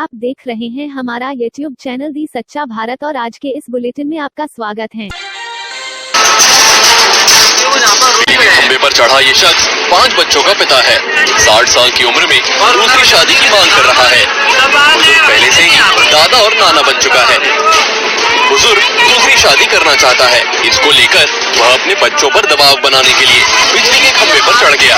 आप देख रहे हैं हमारा YouTube चैनल दी सच्चा भारत और आज के इस बुलेटिन में आपका स्वागत है। खंबे पर चढ़ा ये शख्स 5 बच्चों का पिता है। 60 साल की उम्र में दूसरी शादी की मांग कर रहा है। बुजुर्ग पहले से ही दादा और नाना बन चुका है। बुजुर्ग दूसरी शादी करना चाहता है। इसको लेकर वह अपने बच्चों पर दबाव बनाने के लिए बिजली के खंबे पर चढ़ गया।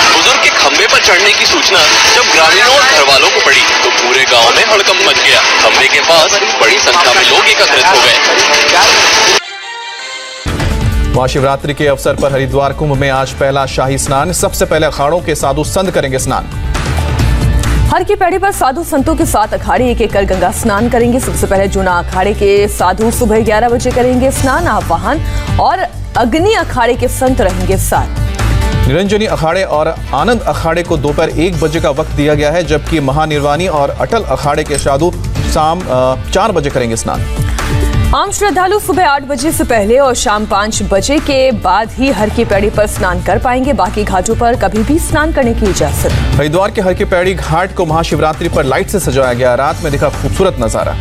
बुजुर्ग के खंबे पर चढ़ने की सूचना जब ग्रामीणों और घर वालों को पड़ी तो पूरे गांव में हड़कंप मच गया। खंबे के पास बड़ी संख्या में लोग एकत्रित हो गए। महाशिवरात्रि के अवसर पर हरिद्वार कुंभ में आज पहला शाही स्नान। सबसे पहले अखाड़ों के साधु संत करेंगे स्नान। हर की पैड़ी पर साधु संतों के साथ अखाड़े एक कर गंगा स्नान करेंगे। सबसे पहले जूना अखाड़े के साधु सुबह 11 बजे करेंगे स्नान। आवाहन और अग्नि अखाड़े के संत रहेंगे साथ। निरंजनी अखाड़े और आनंद अखाड़े को दोपहर 1 बजे का वक्त दिया गया है, जबकि महानिर्वाणी और अटल अखाड़े के साधु शाम 4 बजे करेंगे स्नान। आम श्रद्धालु सुबह 8 बजे से पहले और शाम 5 बजे के बाद ही हर की पैड़ी पर स्नान कर पाएंगे। बाकी घाटों पर कभी भी स्नान करने की इजाजत। हरिद्वार के हर की पैड़ी घाट को महाशिवरात्रि पर लाइट से सजाया गया। रात में दिखा खूबसूरत नजारा।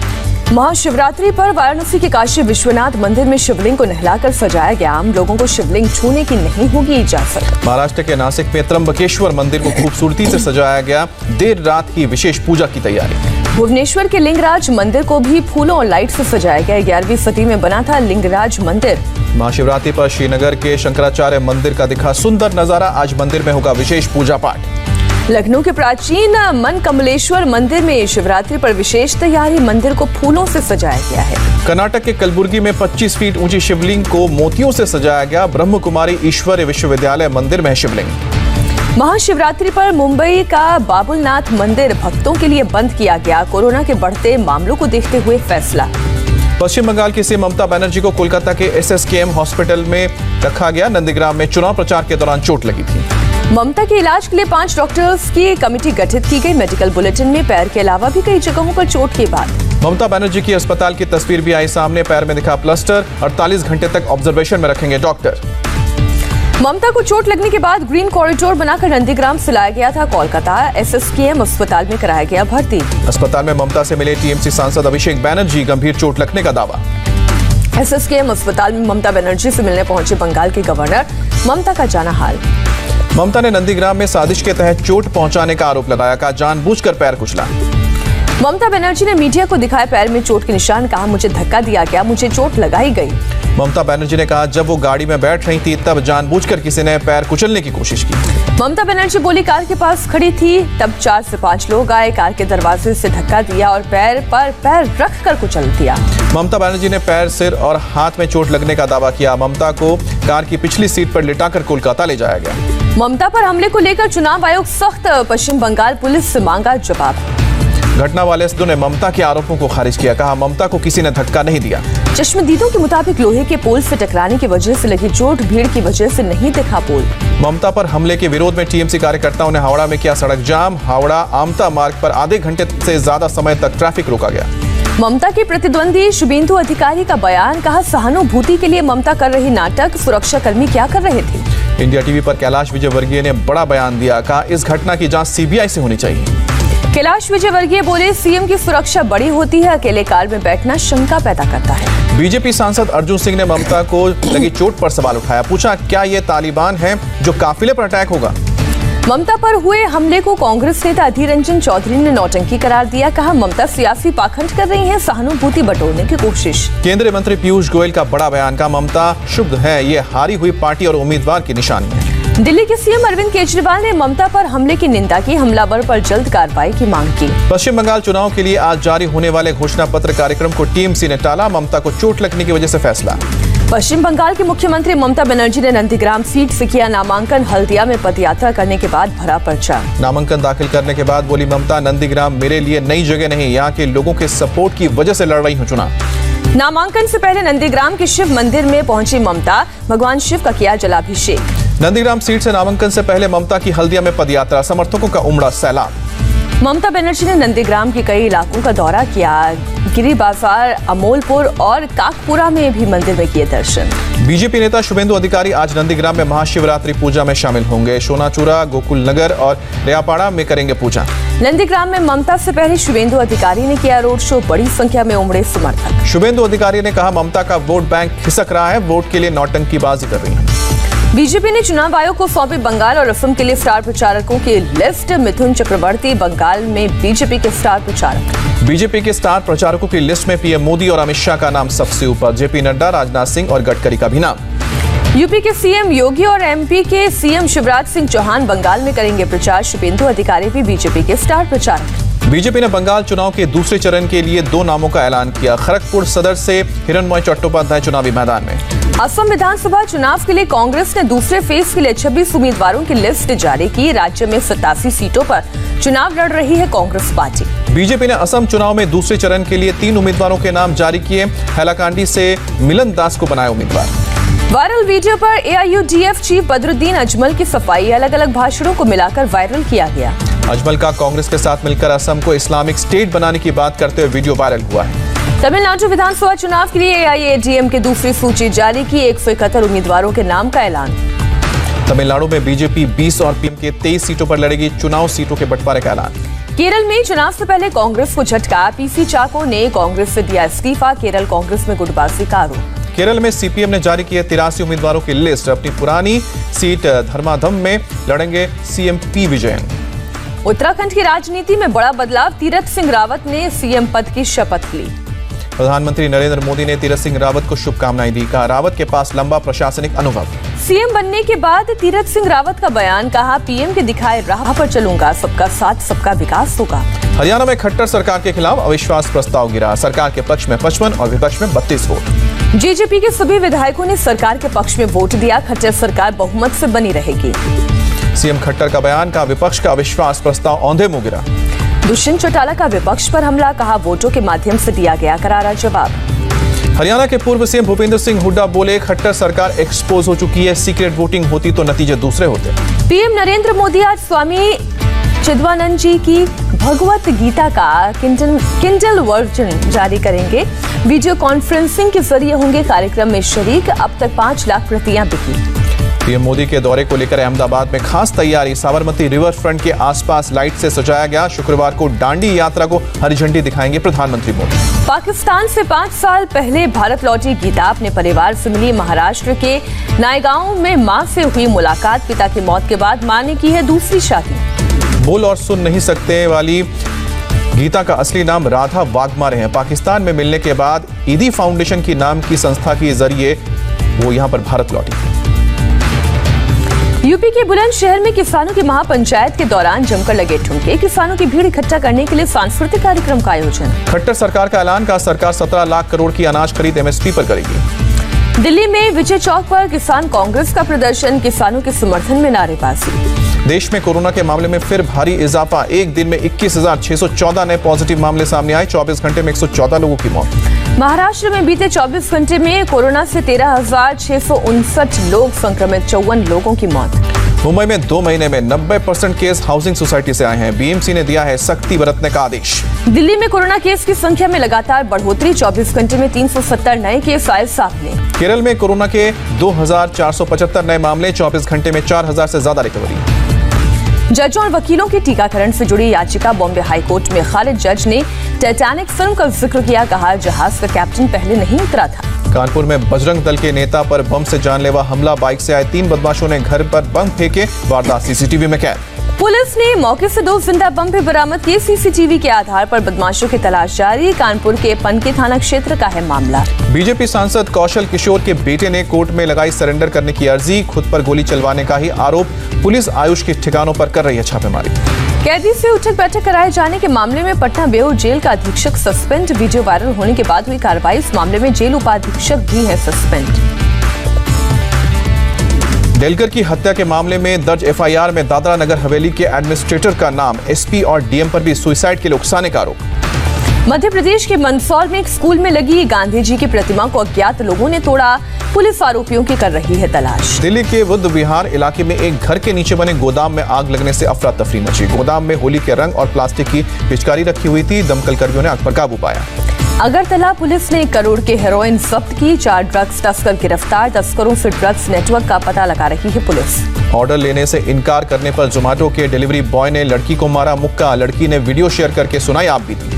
महाशिवरात्रि पर वाराणसी के काशी विश्वनाथ मंदिर में शिवलिंग को नहलाकर सजाया गया। आम लोगों को शिवलिंग छूने की नहीं होगी इजाजत। महाराष्ट्र के नासिक में त्र्यंबकेश्वर मंदिर को खूबसूरती से सजाया गया। देर रात ही विशेष पूजा की तैयारी। भुवनेश्वर के लिंगराज मंदिर को भी फूलों और लाइट से सजाया गया। 11वीं सदी में बना था लिंगराज मंदिर। महाशिवरात्रि पर श्रीनगर के शंकराचार्य मंदिर का दिखा सुंदर नजारा। आज मंदिर में होगा विशेष पूजा पाठ। लखनऊ के प्राचीन मन कमलेश्वर मंदिर में शिवरात्रि पर विशेष तैयारी। मंदिर को फूलों से सजाया गया है। कर्नाटक के कलबुर्गी में 25 फीट ऊंची शिवलिंग को मोतियों से सजाया गया। ब्रह्म कुमारी ईश्वरीय विश्वविद्यालय मंदिर में है शिवलिंग। महाशिवरात्रि पर मुंबई का बाबुलनाथ मंदिर भक्तों के लिए बंद किया गया। कोरोना के बढ़ते मामलों को देखते हुए फैसला। पश्चिम बंगाल की सीएम ममता बनर्जी को कोलकाता के SSKM हॉस्पिटल में रखा गया। नंदीग्राम में चुनाव प्रचार के दौरान चोट लगी थी। ममता के इलाज के लिए 5 डॉक्टर्स की कमेटी गठित की गई। मेडिकल बुलेटिन में पैर के अलावा भी कई जगहों पर चोट की बात। ममता बनर्जी की अस्पताल की तस्वीर भी आई सामने। पैर में दिखा प्लास्टर। 48 घंटे तक ऑब्जर्वेशन में रखेंगे डॉक्टर। ममता को चोट लगने के बाद ग्रीन कॉरिडोर बनाकर नंदीग्राम से लाया गया था कोलकाता। SSKM अस्पताल में कराया गया भर्ती। अस्पताल में ममता से मिले TMC सांसद अभिषेक बैनर्जी। गंभीर चोट लगने का दावा। SSKM अस्पताल में ममता बनर्जी से मिलने पहुंचे बंगाल के गवर्नर। ममता का जाना हाल। ममता ने नंदीग्राम में साजिश के तहत चोट पहुंचाने का आरोप लगाया। कहा जानबूझकर पैर कुचला। ममता बनर्जी ने मीडिया को दिखाए पैर में चोट के निशान। कहा मुझे धक्का दिया गया, मुझे चोट लगाई गई। ममता बनर्जी ने कहा जब वो गाड़ी में बैठ रही थी तब जानबूझकर किसी ने पैर कुचलने की कोशिश की। ममता बनर्जी बोली कार के पास खड़ी थी तब 4 से 5 लोग आए। कार के दरवाजे से धक्का दिया और पैर पर पैर रख कर कुचल दिया। ममता बनर्जी ने पैर, सिर और हाथ में चोट लगने का दावा किया। ममता को कार की पिछली सीट पर लिटाकर कोलकाता ले जाया गया। ममता पर हमले को लेकर चुनाव आयोग सख्त। पश्चिम बंगाल पुलिस से मांगा जवाब। घटना वाले सदस्यों ने ममता के आरोपों को खारिज किया। कहा ममता को किसी ने धक्का नहीं दिया। चश्मदीदों के मुताबिक लोहे के पोल से टकराने की वजह से लगी चोट, भीड़ की वजह से नहीं दिखा पोल। ममता पर हमले के विरोध में TMC कार्यकर्ताओं ने हावड़ा में किया सड़क जाम। हावड़ा आमता मार्ग पर आधे घंटे से ज्यादा समय तक ट्रैफिक रोका गया। ममता के प्रतिद्वंदी शुभेंदु अधिकारी का बयान। कहा सहानुभूति के लिए ममता कर रही नाटक, सुरक्षा कर्मी क्या कर रहे थे। इंडिया टीवी पर कैलाश विजयवर्गीय ने बड़ा बयान दिया। कहा इस घटना की जांच CBI से होनी चाहिए। कैलाश विजयवर्गीय बोले सीएम की सुरक्षा बड़ी होती है, अकेले कार में बैठना शंका पैदा करता है। बीजेपी सांसद अर्जुन सिंह ने ममता को लगी चोट पर सवाल उठाया। पूछा क्या ये तालिबान है जो काफिले पर अटैक होगा। ममता पर हुए हमले को कांग्रेस नेता अधीर रंजन चौधरी ने नौटंकी करार दिया। कहा ममता सियासी पाखंड कर रही हैं, सहानुभूति बटोरने की कोशिश। केंद्रीय मंत्री पीयूष गोयल का बड़ा बयान। का ममता शुद्ध है, ये हारी हुई पार्टी और उम्मीदवार की निशानी है। दिल्ली के सीएम अरविंद केजरीवाल ने ममता पर हमले की निंदा की। हमलावर पर जल्द कार्रवाई की मांग की। पश्चिम बंगाल चुनाव के लिए आज जारी होने वाले घोषणा पत्र कार्यक्रम को TMC ने टाला। ममता को चोट लगने की वजह से फैसला। पश्चिम बंगाल की मुख्यमंत्री ममता बनर्जी ने नंदीग्राम सीट से किया नामांकन। हल्दिया में पदयात्रा करने के बाद भरा पर्चा। नामांकन दाखिल करने के बाद बोली ममता नंदीग्राम मेरे लिए नई जगह नहीं, यहाँ के लोगों के सपोर्ट की वजह से लड़ रही हूँ चुनाव। नामांकन से पहले नंदीग्राम के शिव मंदिर में पहुंची ममता। भगवान शिव का किया जलाभिषेक। नंदीग्राम सीट से नामांकन से पहले ममता की हल्दिया में पदयात्रा। समर्थकों का उमड़ा सैलाब। ममता बनर्जी ने नंदीग्राम के कई इलाकों का दौरा किया। गिरी बाजार, अमोलपुर और काकपुरा में भी मंदिर में किए दर्शन। बीजेपी नेता शुभेंदु अधिकारी आज नंदीग्राम में महाशिवरात्रि पूजा में शामिल होंगे। सोनाचूरा, गोकुल नगर और रेयापाड़ा में करेंगे पूजा। नंदीग्राम में ममता से पहले शुभेंदु अधिकारी ने किया रोड शो। बड़ी संख्या में उमड़े समर्थक। शुभेंदु अधिकारी ने कहा, ममता का वोट बैंक खिसक रहा है, वोट के लिए नौटंकीबाजी कर रही है। बीजेपी ने चुनाव आयोग को सौंपी बंगाल और असम के लिए स्टार प्रचारकों की लिस्ट। मिथुन चक्रवर्ती बंगाल में बीजेपी के स्टार प्रचारक। बीजेपी के स्टार प्रचारकों की लिस्ट में पीएम मोदी और अमित शाह का नाम सबसे ऊपर। जेपी नड्डा, राजनाथ सिंह और गडकरी का भी नाम। यूपी के सीएम योगी और एमपी के सीएम शिवराज सिंह चौहान बंगाल में करेंगे प्रचार। शुभेंदु अधिकारी भी बीजेपी के स्टार प्रचारक। बीजेपी ने बंगाल चुनाव के दूसरे चरण के लिए 2 नामों का ऐलान किया। खड़गपुर सदर से हिरणमय चट्टोपाध्याय चुनावी मैदान में। असम विधानसभा चुनाव के लिए कांग्रेस ने दूसरे फेज के लिए 26 उम्मीदवारों की लिस्ट जारी की। राज्य में 87 सीटों पर चुनाव लड़ रही है कांग्रेस पार्टी। बीजेपी ने असम चुनाव में दूसरे चरण के लिए 3 उम्मीदवारों के नाम जारी किए। हैलाकांडी से मिलन दास को बनाया उम्मीदवार। वायरल वीडियो पर एआईयूडीएफ चीफ बदरुद्दीन अजमल की सफाई। अलग अलग भाषणों को मिलाकर वायरल किया गया। अजमल का कांग्रेस के साथ मिलकर असम को इस्लामिक स्टेट बनाने की बात करते हुए वीडियो वायरल हुआ है। तमिलनाडु विधानसभा चुनाव के लिए एआईएडीएम की दूसरी सूची जारी की। 171 उम्मीदवारों के नाम का ऐलान। तमिलनाडु में बीजेपी 20 और पीएम के 23 सीटों पर लड़ेगी। चुनाव सीटों के बंटवारे का ऐलान। केरल में चुनाव से पहले कांग्रेस को झटका। पीसी चाको ने कांग्रेस से दिया इस्तीफा। केरल कांग्रेस में गुटबाजी का आरोप। केरल में सीपीएम ने जारी की 83 उम्मीदवारों की लिस्ट। अपनी पुरानी सीट धर्माधम में लड़ेंगे सीएम पी विजयन। उत्तराखंड की राजनीति में बड़ा बदलाव। तीरथ सिंह रावत ने सीएम पद की शपथ ली। प्रधानमंत्री नरेंद्र मोदी ने तीरथ सिंह रावत को शुभकामनाएं दी। कहा, रावत के पास लंबा प्रशासनिक अनुभव। सीएम बनने के बाद तीरथ सिंह रावत का बयान। कहा, पीएम के दिखाए राह पर चलूंगा। सबका साथ सबका विकास होगा। हरियाणा में खट्टर सरकार के खिलाफ अविश्वास प्रस्ताव गिरा। सरकार के पक्ष में 55 और विपक्ष में 32 वोट। जेजेपी के सभी विधायकों ने सरकार के पक्ष में वोट दिया। खट्टर सरकार बहुमत से बनी रहेगी। सीएम खट्टर का बयान। का विपक्ष का अविश्वास प्रस्ताव औंधे मुंह गिरा। दुष्यंत चौटाला का विपक्ष पर हमला। कहा, वोटों के माध्यम से दिया गया करारा जवाब। हरियाणा के पूर्व सीएम भूपेंद्र सिंह हुड्डा बोले, खट्टर सरकार एक्सपोज हो चुकी है। सीक्रेट वोटिंग होती तो नतीजे दूसरे होते। पीएम नरेंद्र मोदी आज स्वामी चिदवानंद जी की भगवत गीता का किंडल वर्जन जारी करेंगे। वीडियो कॉन्फ्रेंसिंग के जरिए होंगे कार्यक्रम में शरीक। अब तक 5 लाख प्रतियां बिकी। पीएम मोदी के दौरे को लेकर अहमदाबाद में खास तैयारी। साबरमती रिवर फ्रंट के आसपास लाइट से सजाया गया। शुक्रवार को दांडी यात्रा को हरी झंडी दिखाएंगे प्रधानमंत्री मोदी। पाकिस्तान से 5 साल पहले भारत लौटी गीता अपने परिवार से मिली। महाराष्ट्र के नायगांव में मां से हुई मुलाकात। पिता की मौत के बाद मां ने की है दूसरी शादी। बोल और सुन नहीं सकते वाली गीता का असली नाम राधा वाघमारे हैं। पाकिस्तान में मिलने के बाद ईदी फाउंडेशन की नाम की संस्था के जरिए वो यहां पर भारत लौटी। यूपी के बुलंदशहर में किसानों की महापंचायत के दौरान जमकर लगे ठुमके। किसानों की भीड़ इकट्ठा करने के लिए सांस्कृतिक कार्यक्रम का आयोजन। खट्टर सरकार का ऐलान। का सरकार 17 लाख करोड़ की अनाज खरीद एमएसपी पर करेगी। दिल्ली में विजय चौक पर किसान कांग्रेस का प्रदर्शन। किसानों के समर्थन में नारेबाजी। देश में कोरोना के मामले में फिर भारी इजाफा। एक दिन में 21,614 नए पॉजिटिव मामले सामने आए। 24 घंटे में 114 लोगों की मौत। महाराष्ट्र में बीते 24 घंटे में कोरोना से 13,659 लोग संक्रमित। 54 लोगों की मौत। मुंबई में 2 महीने में 90% केस हाउसिंग सोसाइटी से आए हैं। बीएमसी ने दिया है सख्ती बरतने का आदेश। दिल्ली में कोरोना केस की संख्या में लगातार बढ़ोतरी। 24 घंटे में 370 नए केस आए सामने। केरल में कोरोना के 2,475 नए मामले। 24 घंटे में 4,000 से ज्यादा रिकवरी। जजों और वकीलों के टीकाकरण से जुड़ी याचिका। बॉम्बे हाईकोर्ट में खालिद जज ने टाइटैनिक फिल्म का जिक्र किया। कहा, जहाज का कैप्टन पहले नहीं उतरा था। कानपुर में बजरंग दल के नेता पर बम से जानलेवा हमला। बाइक से आए 3 बदमाशों ने घर पर बम फेंके। वारदात सीसीटीवी में कैद। पुलिस ने मौके से 2 जिंदा बम भी बरामद किए। सीसीटीवी के आधार पर बदमाशों की तलाश जारी। कानपुर के पनकी थाना क्षेत्र का है मामला। बीजेपी सांसद कौशल किशोर के बेटे ने कोर्ट में लगाई सरेंडर करने की अर्जी। खुद पर गोली चलवाने का ही आरोप। पुलिस आयुष के ठिकानों पर कर रही है छापेमारी। कैदी से उठक बैठक कराए जाने के मामले में पटना बेऊर जेल का अधीक्षक सस्पेंड। वीडियो वायरल होने के बाद हुई कार्रवाई। इस मामले में जेल उपाधीक्षक भी है सस्पेंड। डेलकर की हत्या के मामले में दर्ज एफआईआर में दादरा नगर हवेली के एडमिनिस्ट्रेटर का नाम। एसपी और डीएम पर भी सुसाइड के लिए उकसाने का आरोप। मध्य प्रदेश के मंदसौर में एक स्कूल में लगी गांधी जी की प्रतिमा को अज्ञात लोगों ने तोड़ा। पुलिस आरोपियों की कर रही है तलाश। दिल्ली के बुद्ध विहार इलाके में एक घर के नीचे बने गोदाम में आग लगने से अफरा तफरी मची। गोदाम में होली के रंग और प्लास्टिक की पिचकारी रखी हुई थी। दमकल कर्मियों ने आग पर काबू पाया। अगरतला पुलिस ने 1 करोड़ के हेरोइन जब्त की। 4 ड्रग्स तस्कर गिरफ्तार। तस्करों से ड्रग्स नेटवर्क का पता लगा रही है पुलिस। ऑर्डर लेने से इनकार करने पर जोमेटो के डिलीवरी बॉय ने लड़की को मारा मुक्का। लड़की ने वीडियो शेयर करके सुनाई आप बीती।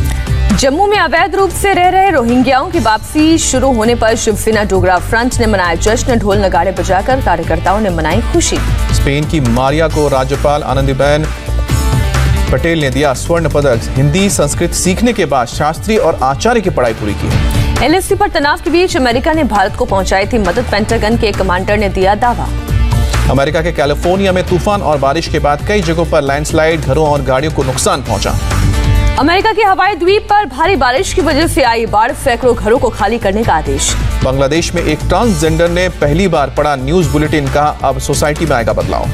जम्मू में अवैध रूप से रह रहे रोहिंग्याओं की वापसी शुरू होने पर शिवसेना डोगरा फ्रंट ने मनाया जश्न। ढोल नगाड़े बजाकर कार्यकर्ताओं ने मनाई खुशी। स्पेन की मारिया को राज्यपाल आनंदीबेन पटेल ने दिया स्वर्ण पदक। हिंदी संस्कृत सीखने के बाद शास्त्री और आचार्य की पढ़ाई पूरी की। एलएसी पर तनाव के बीच अमेरिका ने भारत को पहुंचाई थी मदद। पेंटागन के कमांडर ने दिया दावा। अमेरिका के कैलिफोर्निया में तूफान और बारिश के बाद कई जगहों पर लैंडस्लाइड, घरों और गाड़ियों को नुकसान पहुंचा। अमेरिका के हवाई द्वीप पर भारी बारिश की वजह से आई बाढ़। सैकड़ों घरों को खाली करने का आदेश। बांग्लादेश में एक ट्रांसजेंडर ने पहली बार पढ़ा न्यूज बुलेटिन। कहा अब सोसाइटी में आएगा बदलाव।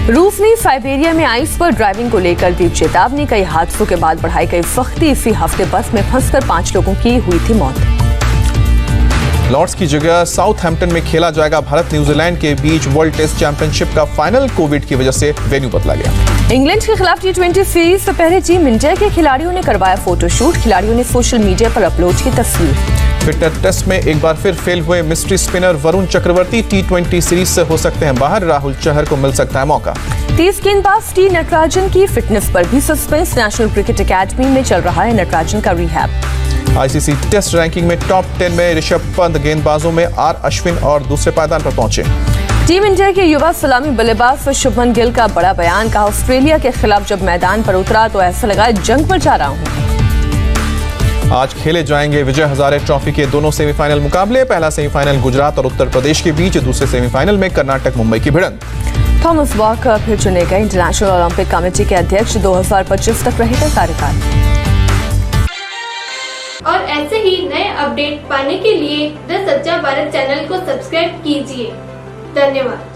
रूस ने साइबेरिया में आइस पर ड्राइविंग को लेकर दी चेतावनी। कई हादसों के बाद बढ़ाई गई सख्ती। इसी हफ्ते बस में फंसकर 5 लोगों की हुई थी मौत। लॉर्ड्स की जगह साउथहैम्पटन में खेला जाएगा भारत न्यूजीलैंड के बीच वर्ल्ड टेस्ट चैंपियनशिप का फाइनल। कोविड की वजह से वेन्यू बदला गया। इंग्लैंड के खिलाफ T20 सीरीज से पहले टीम इंडिया के खिलाड़ियों ने करवाया फोटोशूट। खिलाड़ियों ने सोशल मीडिया पर अपलोड की तस्वीर। फिटनेस टेस्ट में एक बार फिर फेल हुए mystery spinner Varun Chakravarthy T20 series से हो सकते हैं बाहर। राहुल चहर को मिल सकता है मौका। तेज गेंदबाज टी नटराजन की फिटनेस पर भी सस्पेंस। नेशनल क्रिकेट अकेडमी में चल रहा है नटराजन का रिहैब। आईसीसी टेस्ट रैंकिंग में टॉप 10 में ऋषभ पंत। गेंदबाजों में आर अश्विन और दूसरे पायदान पर पहुंचे। टीम इंडिया के युवा सलामी बल्लेबाज शुभमन गिल का बड़ा बयान। कहा ऑस्ट्रेलिया के खिलाफ जब मैदान पर उतरा तो ऐसा लगा जंग पर जा रहा हूं। आज खेले जाएंगे विजय हजारे ट्रॉफी के दोनों सेमीफाइनल मुकाबले। पहला सेमीफाइनल गुजरात और उत्तर प्रदेश के बीच। दूसरे सेमीफाइनल में कर्नाटक मुंबई की भिड़ंत। थॉमस वॉकर फिर चुने गए इंटरनेशनल ओलंपिक कमेटी के अध्यक्ष। 2025 तक रहेगा कार्यकाल। और ऐसे ही नए अपडेट पाने के लिए द सच्चा भारत चैनल को सब्सक्राइब कीजिए। धन्यवाद।